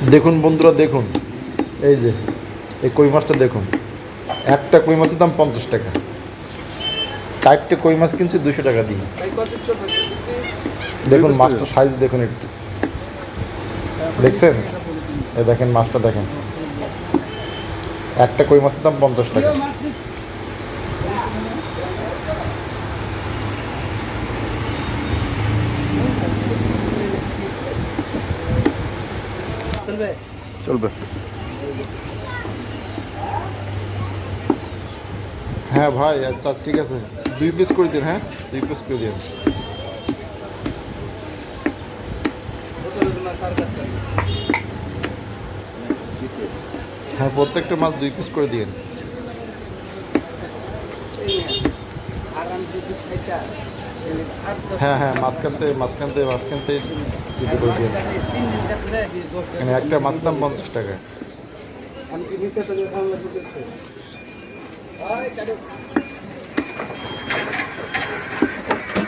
দেখুন বন্ধুরা, দেখুন এই যে এই কই মাছটা দেখুন, একটা কই মাছের দাম 50 টাকা। 4টে কই মাছ কিনছি 200 টাকা দিয়ে। দেখুন মাছটা সাইজ দেখুন একটু, দেখছেন? এই দেখেন মাছটা দেখেন, একটা কই মাছের দাম 50 টাকা। চলবে। হ্যাঁ ভাই, আচ্ছা ঠিক আছে, 2 পিস করে দিন। হ্যাঁ 2 পিস করে দিন। হ্যাঁ প্রত্যেকটা মাছ 2 পিস করে দিন। হ্যাঁ হ্যাঁ, মাঝখানতে দুটো করে দিন। মানে একটা মাছের দাম 50 টাকা।